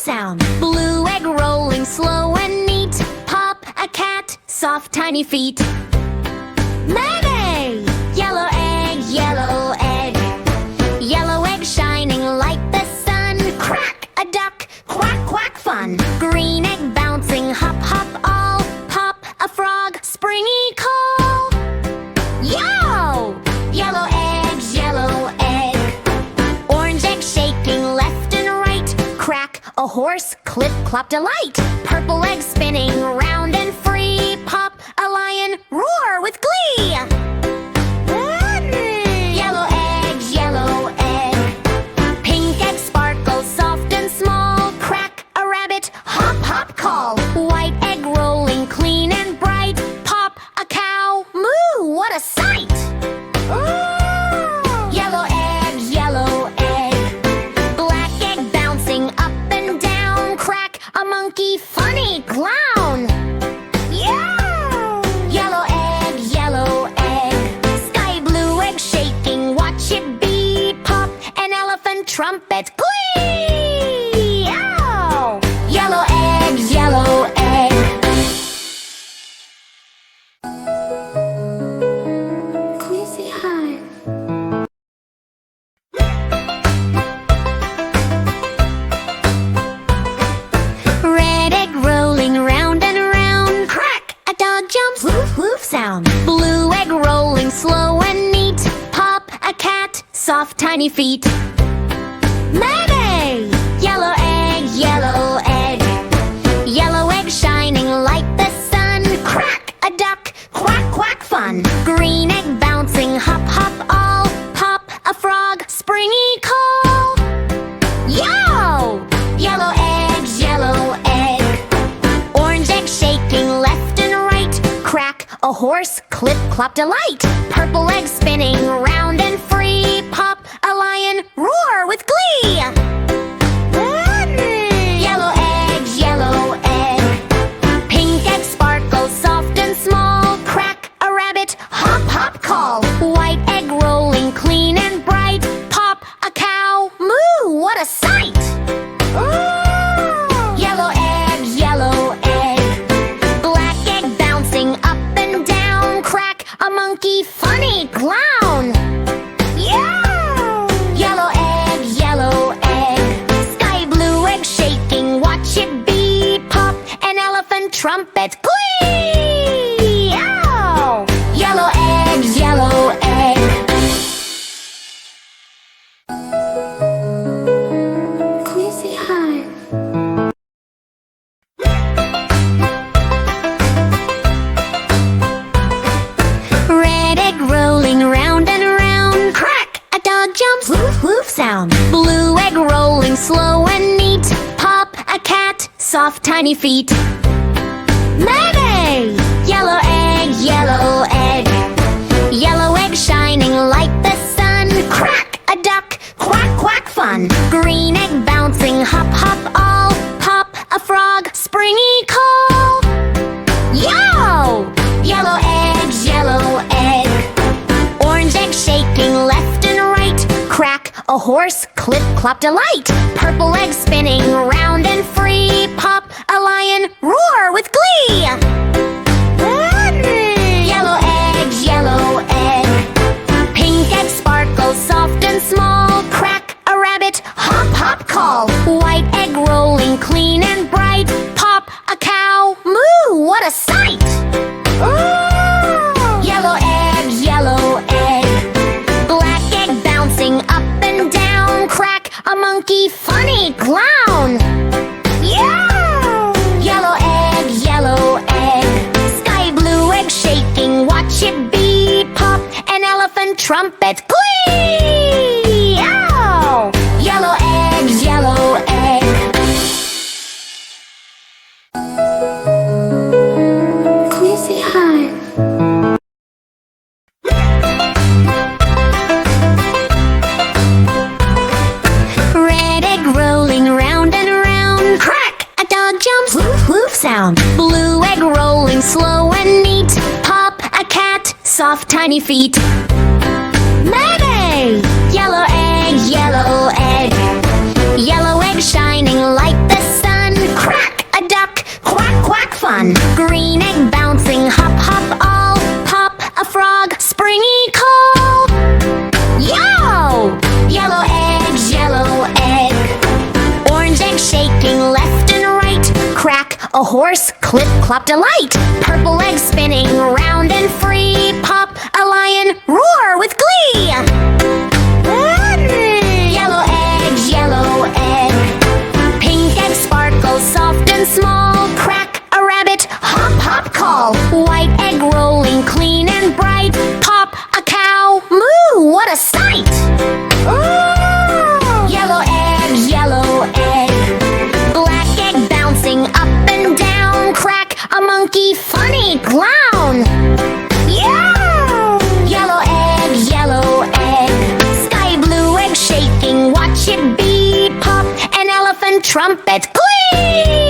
sound. Blue egg rolling slow and neat. Pop, a cat, soft tiny feet. Mayday! Yellow egg, yellow egg. Yellow egg shining like the sun. Crack, a duck, quack, quack fun. Green egg bouncing, hop, hop all. Pop, a frog, springy call. Yo! Yellow eggs, yellow egg. Orange egg shaking left and right. Crack, a horse, clip, clop, delight. Purple egg spinning round and free. Pop, a lion, roar with glee. Yellow eggs, yellow egg. Pink egg sparkles soft and small. Crack, a rabbit, hop, hop call. White egg rolling clean and bright. Pop, a cow, moo, what a sight. Yellow egg, yellow egg. Black egg bouncing up and down. Crack, a monkey, funny clown. Yellow egg, yellow egg. Sky blue egg shaking, watch it be. Pop, an elephant, trumpet, glee. Ow! Yellow egg, yellow egg. Quizzyhive. Red egg rolling round and round. Crack! A dog jumps. Woof woof sound. Blue egg rolling slow and neat. Pop! A cat. Soft tiny feet. Mayday! Yellow egg, yellow egg. Yellow egg shining like the sun. Crack! A duck. Quack quack fun. Green egg bouncing, hop hop all. Pop! A frog. Springy call. Yo! Yellow eggs, yellow egg. Orange egg shaking left and right. Crack, a horse, clip, clop, delight. Purple egg spinning round and free. Pop, a lion, roar with glee. Yellow eggs, yellow egg. Pink egg sparkles soft and small. Crack, a rabbit, hop, hop call. White egg rolling clean and bright. Pop, a cow, moo, what a sight. Yellow egg, yellow egg. Black egg bouncing up and down. Crack, a monkey, funny clown. Yellow egg, yellow egg. Sky blue egg shaking, watch it be. Pop, an elephant, trumpet, glee. Ow! Yellow egg, yellow egg. Quizzyhive. Red egg rolling round and round. Crack! A dog jumps. Woof woof sound. Blue egg rolling slow and neat. Pop! A cat. Soft tiny feet. Mayday! Yellow egg, yellow egg. Yellow egg shining like the sun. Crack! A duck. Quack quack fun. Green egg bouncing, hop hop all. Pop! A frog. Springy call. Yo! Yellow eggs, yellow egg. Orange egg shaking left and right. Crack, a horse, clip, clop, delight. Purple egg spinning round and free. Pop, a lion, roar with glee. Yellow egg, yellow egg. Pink egg sparkles soft and small. Crack, a rabbit, hop, hop call. White egg rolling clean and bright. Pop, a cow, moo, what a sight. Yellow egg, yellow egg. Black egg bouncing up and down. Crack, a monkey, funny clown. Yellow egg, yellow egg. Sky blue egg shaking, watch it be. Pop, an elephant, trumpet, glee. Ow! Yellow egg, yellow egg. Quizzyhive. Red egg rolling round and round. Crack! A dog jumps. Woof woof sound. Blue egg rolling slow and neat. Pop! A cat. Soft tiny feet. Mayday! Yellow egg, yellow egg. Yellow egg shining like the sun. shaking left and right. Crack, a horse, clip, clop, delight. Purple egg spinning round and free. Pop, a lion, roar with glee. Yellow egg. Pink egg sparkles soft and small. Crack, a rabbit, hop, hop, call. White egg rolling clean and bright. Pop, a cow, moo, what a sight. Yellow egg. Black egg bouncing up and down. Crack, a monkey, funny clown. Yellow egg. Sky blue egg shaking, watch it be. Pop, an elephant trumpet, glee.